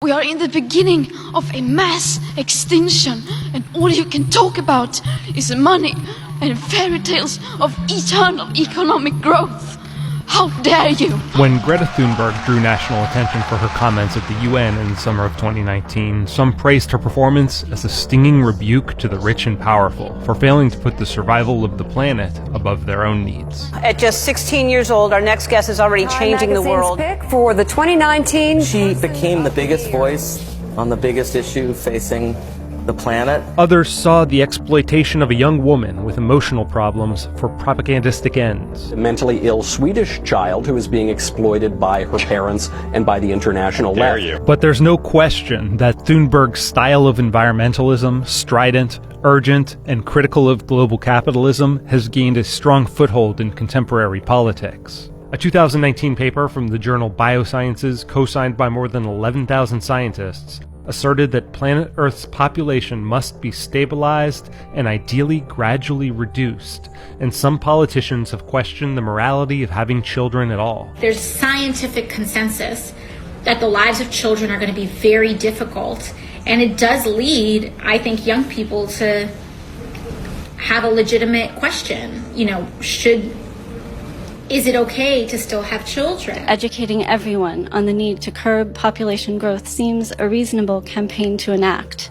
We are in the beginning of a mass extinction, and all you can talk about is money and fairy tales of eternal economic growth. How dare you! When Greta Thunberg drew national attention for her comments at the UN in the summer of 2019, some praised her performance as a stinging rebuke to the rich and powerful for failing to put the survival of the planet above their own needs. At just 16 years old, our next guest is already changing the world. Pick for the 2019. She became the biggest voice on the biggest issue facing the planet. Others saw the exploitation of a young woman with emotional problems for propagandistic ends. A mentally ill Swedish child who is being exploited by her parents and by the international left. But there's no question that Thunberg's style of environmentalism, strident, urgent, and critical of global capitalism, has gained a strong foothold in contemporary politics. A 2019 paper from the journal Biosciences, co-signed by more than 11,000 scientists, asserted that planet Earth's population must be stabilized and ideally gradually reduced, and some politicians have questioned the morality of having children at all. There's scientific consensus that the lives of children are going to be very difficult, and it does lead, I think, young people to have a legitimate question. Is it okay to still have children? Educating everyone on the need to curb population growth seems a reasonable campaign to enact.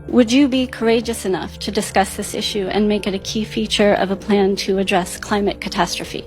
Would you be courageous enough to discuss this issue and make it a key feature of a plan to address climate catastrophe?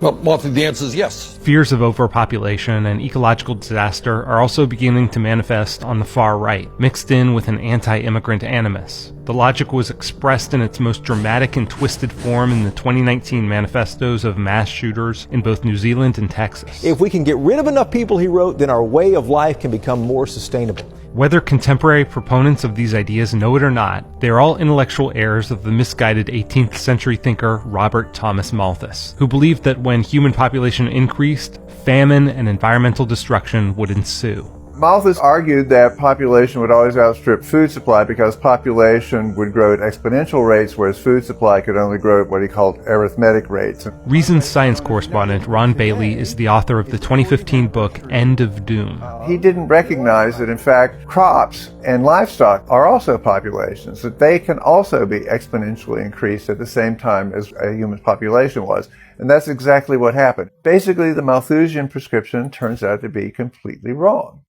Well, Martha, the answer is yes. Fears of overpopulation and ecological disaster are also beginning to manifest on the far right, mixed in with an anti-immigrant animus. The logic was expressed in its most dramatic and twisted form in the 2019 manifestos of mass shooters in both New Zealand and Texas. If we can get rid of enough people, he wrote, then our way of life can become more sustainable. Whether contemporary proponents of these ideas know it or not, they are all intellectual heirs of the misguided 18th century thinker Robert Thomas Malthus, who believed that when human population increased, famine and environmental destruction would ensue. Malthus argued that population would always outstrip food supply because population would grow at exponential rates, whereas food supply could only grow at what he called arithmetic rates. Reason's science correspondent Ron Bailey is the author of the 2015 book End of Doom. He didn't recognize that, in fact, crops and livestock are also populations, that they can also be exponentially increased at the same time as a human population was. And that's exactly what happened. Basically, the Malthusian prescription turns out to be completely wrong.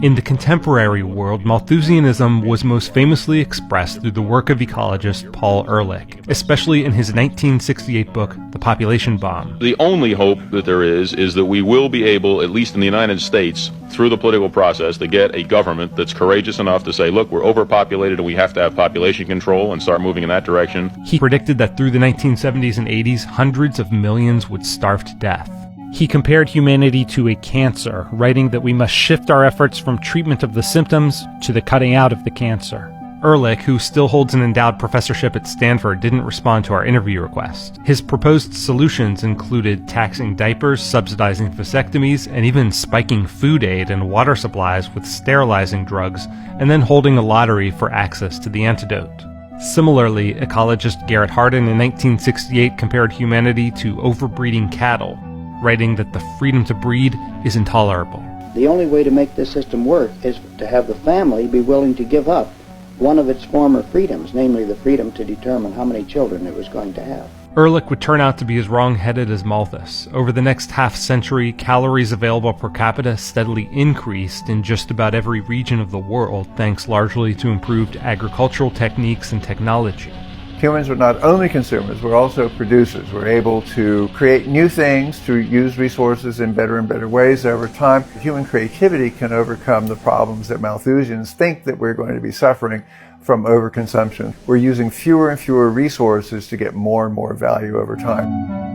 In the contemporary world, Malthusianism was most famously expressed through the work of ecologist Paul Ehrlich, especially in his 1968 book, The Population Bomb. The only hope that there is that we will be able, at least in the United States, through the political process, to get a government that's courageous enough to say, look, we're overpopulated and we have to have population control and start moving in that direction. He predicted that through the 1970s and 80s, hundreds of millions would starve to death. He compared humanity to a cancer, writing that we must shift our efforts from treatment of the symptoms to the cutting out of the cancer. Ehrlich, who still holds an endowed professorship at Stanford, didn't respond to our interview request. His proposed solutions included taxing diapers, subsidizing vasectomies, and even spiking food aid and water supplies with sterilizing drugs, and then holding a lottery for access to the antidote. Similarly, ecologist Garrett Hardin in 1968 compared humanity to overbreeding cattle, writing that the freedom to breed is intolerable. The only way to make this system work is to have the family be willing to give up one of its former freedoms, namely the freedom to determine how many children it was going to have. Ehrlich would turn out to be as wrong-headed as Malthus. Over the next half-century, calories available per capita steadily increased in just about every region of the world, thanks largely to improved agricultural techniques and technology. Humans were not only consumers, we're also producers. We're able to create new things, to use resources in better and better ways over time. Human creativity can overcome the problems that Malthusians think that we're going to be suffering from overconsumption. We're using fewer and fewer resources to get more and more value over time.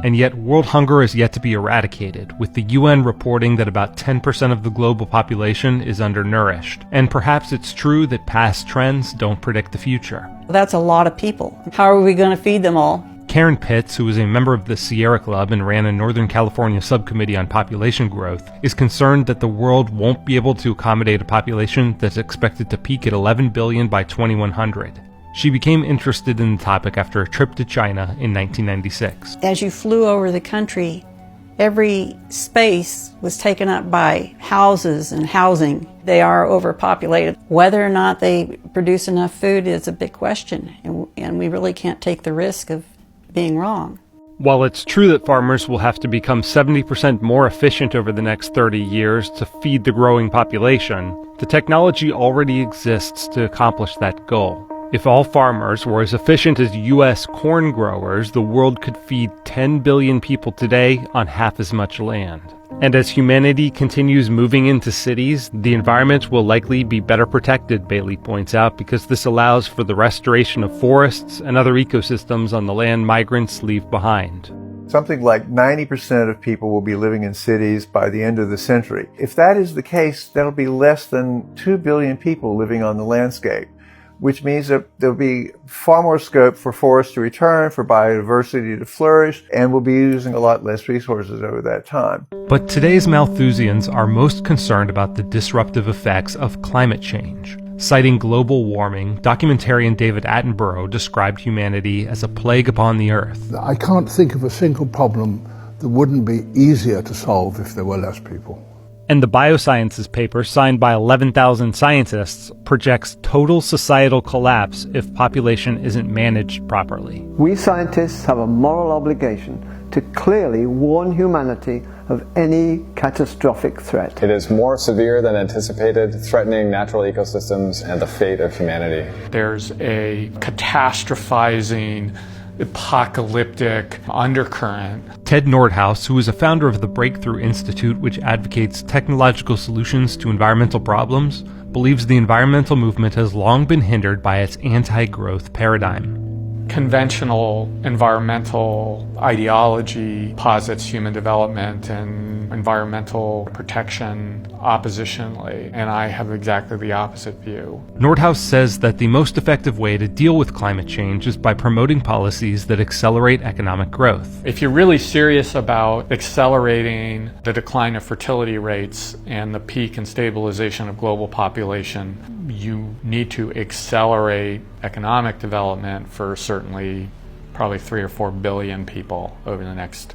And yet world hunger is yet to be eradicated, with the UN reporting that about 10% of the global population is undernourished. And perhaps it's true that past trends don't predict the future. That's a lot of people. How are we going to feed them all? Karen Pitts, who is a member of the Sierra Club and ran a Northern California subcommittee on population growth, is concerned that the world won't be able to accommodate a population that's expected to peak at 11 billion by 2100. She became interested in the topic after a trip to China in 1996. As you flew over the country, Every space was taken up by houses and housing. They are overpopulated. Whether or not they produce enough food is a big question, and we really can't take the risk of being wrong. While it's true that farmers will have to become 70% more efficient over the next 30 years to feed the growing population, the technology already exists to accomplish that goal. If all farmers were as efficient as U.S. corn growers, the world could feed 10 billion people today on half as much land. And as humanity continues moving into cities, the environment will likely be better protected, Bailey points out, because this allows for the restoration of forests and other ecosystems on the land migrants leave behind. Something like 90% of people will be living in cities by the end of the century. If that is the case, that'll be less than 2 billion people living on the landscape, which means that there'll be far more scope for forests to return, for biodiversity to flourish, and we'll be using a lot less resources over that time. But today's Malthusians are most concerned about the disruptive effects of climate change. Citing global warming, documentarian David Attenborough described humanity as a plague upon the earth. I can't think of a single problem that wouldn't be easier to solve if there were less people. And the Biosciences paper, signed by 11,000 scientists, projects total societal collapse if population isn't managed properly. We scientists have a moral obligation to clearly warn humanity of any catastrophic threat. It is more severe than anticipated, threatening natural ecosystems and the fate of humanity. There's a catastrophizing, apocalyptic undercurrent. Ted Nordhaus, who is a founder of the Breakthrough Institute, which advocates technological solutions to environmental problems, believes the environmental movement has long been hindered by its anti-growth paradigm. Conventional environmental ideology posits human development and environmental protection oppositionally, and I have exactly the opposite view. Nordhaus says that the most effective way to deal with climate change is by promoting policies that accelerate economic growth. If you're really serious about accelerating the decline of fertility rates and the peak and stabilization of global population, you need to accelerate economic development for certainly probably 3 or 4 billion people over the next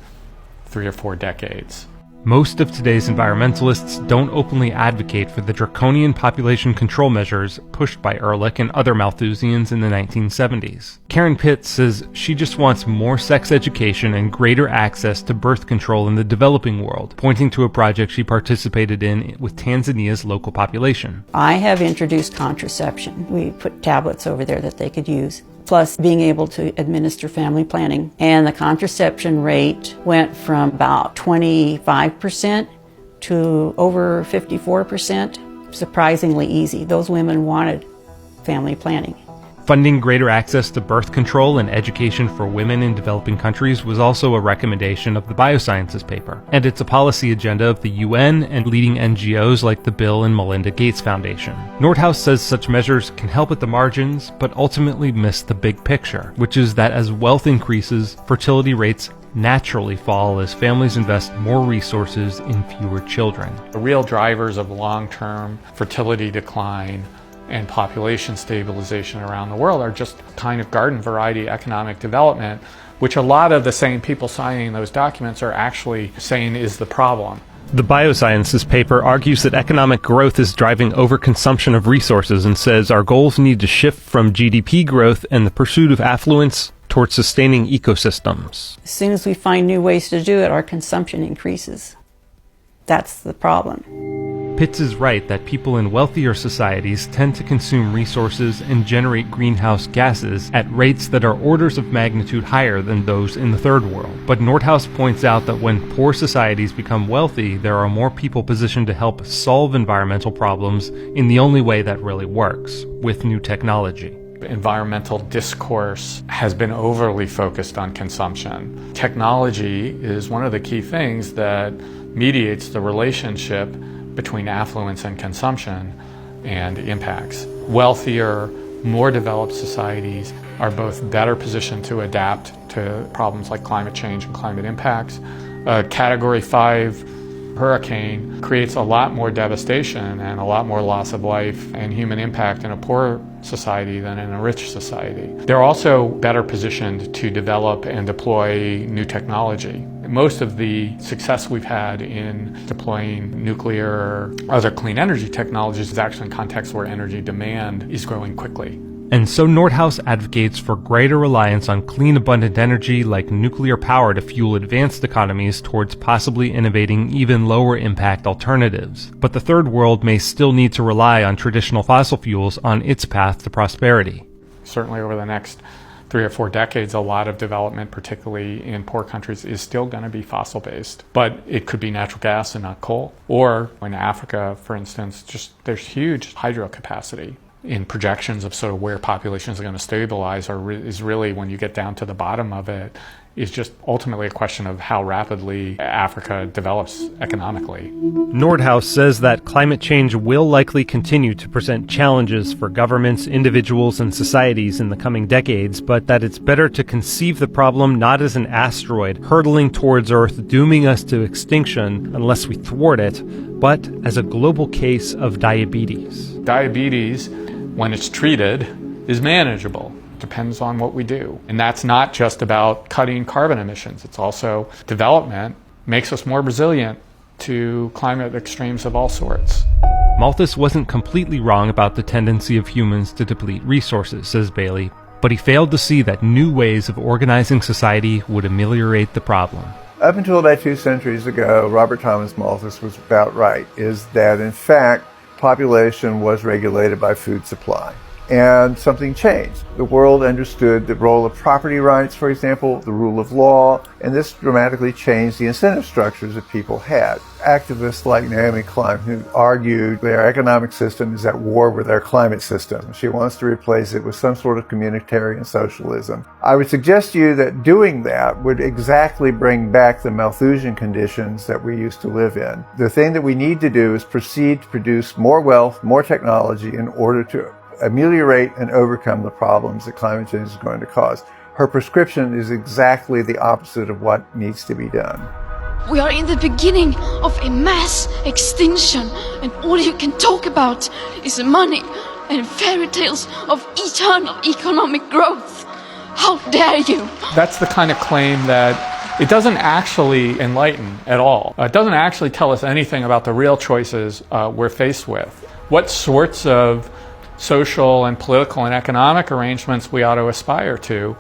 3 or 4 decades. Most of today's environmentalists don't openly advocate for the draconian population control measures pushed by Ehrlich and other Malthusians in the 1970s. Karen Pitts says she just wants more sex education and greater access to birth control in the developing world, pointing to a project she participated in with Tanzania's local population. I have introduced contraception. We put tablets over there that they could use, plus being able to administer family planning. And the contraception rate went from about 25% to over 54%. Surprisingly easy. Those women wanted family planning. Funding greater access to birth control and education for women in developing countries was also a recommendation of the Biosciences paper, and it's a policy agenda of the UN and leading NGOs like the Bill and Melinda Gates Foundation. Nordhaus says such measures can help at the margins, but ultimately miss the big picture, which is that as wealth increases, fertility rates naturally fall as families invest more resources in fewer children. The real drivers of long-term fertility decline and population stabilization around the world are just kind of garden variety economic development, which a lot of the same people signing those documents are actually saying is the problem. The Biosciences paper argues that economic growth is driving overconsumption of resources and says our goals need to shift from GDP growth and the pursuit of affluence towards sustaining ecosystems. As soon as we find new ways to do it, our consumption increases. That's the problem. Pitts is right that people in wealthier societies tend to consume resources and generate greenhouse gases at rates that are orders of magnitude higher than those in the third world. But Nordhaus points out that when poor societies become wealthy, there are more people positioned to help solve environmental problems in the only way that really works, with new technology. Environmental discourse has been overly focused on consumption. Technology is one of the key things that mediates the relationship between affluence and consumption and impacts. Wealthier, more developed societies are both better positioned to adapt to problems like climate change and climate impacts. Category 5 hurricane creates a lot more devastation and a lot more loss of life and human impact in a poor society than in a rich society. They're also better positioned to develop and deploy new technology. Most of the success we've had in deploying nuclear or other clean energy technologies is actually in contexts where energy demand is growing quickly. And so Nordhaus advocates for greater reliance on clean, abundant energy like nuclear power to fuel advanced economies towards possibly innovating even lower impact alternatives. But the third world may still need to rely on traditional fossil fuels on its path to prosperity. Certainly over the next 3 or 4 decades, a lot of development, particularly in poor countries, is still going to be fossil-based. But it could be natural gas and not coal. Or in Africa, for instance, there's huge hydro capacity. In projections of sort of where populations are going to stabilize is really, when you get down to the bottom of it, is just ultimately a question of how rapidly Africa develops economically. Nordhaus says that climate change will likely continue to present challenges for governments, individuals, and societies in the coming decades, but that it's better to conceive the problem not as an asteroid hurtling towards Earth, dooming us to extinction unless we thwart it, but as a global case of diabetes. Diabetes, when it's treated, is manageable. Depends on what we do. And that's not just about cutting carbon emissions. It's also development makes us more resilient to climate extremes of all sorts. Malthus wasn't completely wrong about the tendency of humans to deplete resources, says Bailey, but he failed to see that new ways of organizing society would ameliorate the problem. Up until about 2 centuries ago, Robert Thomas Malthus was about right, is that in fact population was regulated by food supply. And something changed. The world understood the role of property rights, for example, the rule of law, and this dramatically changed the incentive structures that people had. Activists like Naomi Klein, who argued their economic system is at war with their climate system. She wants to replace it with some sort of communitarian socialism. I would suggest to you that doing that would exactly bring back the Malthusian conditions that we used to live in. The thing that we need to do is proceed to produce more wealth, more technology in order to ameliorate and overcome the problems that climate change is going to cause. Her prescription is exactly the opposite of what needs to be done. We are in the beginning of a mass extinction, and all you can talk about is money and fairy tales of eternal economic growth. How dare you? That's the kind of claim that it doesn't actually enlighten at all. It doesn't actually tell us anything about the real choices we're faced with. What sorts of social and political and economic arrangements we ought to aspire to,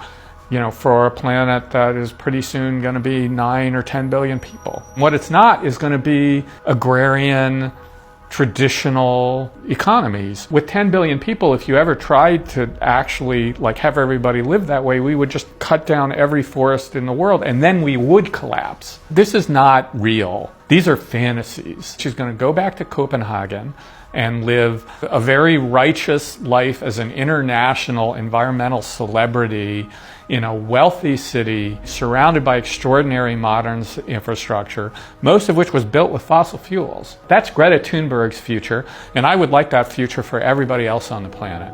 for a planet that is pretty soon going to be 9 or 10 billion people. What it's not is going to be agrarian, traditional economies. With 10 billion people, if you ever tried to actually have everybody live that way, we would just cut down every forest in the world and then we would collapse. This is not real. These are fantasies. She's going to go back to Copenhagen and live a very righteous life as an international environmental celebrity in a wealthy city surrounded by extraordinary modern infrastructure, most of which was built with fossil fuels. That's Greta Thunberg's future, and I would like that future for everybody else on the planet.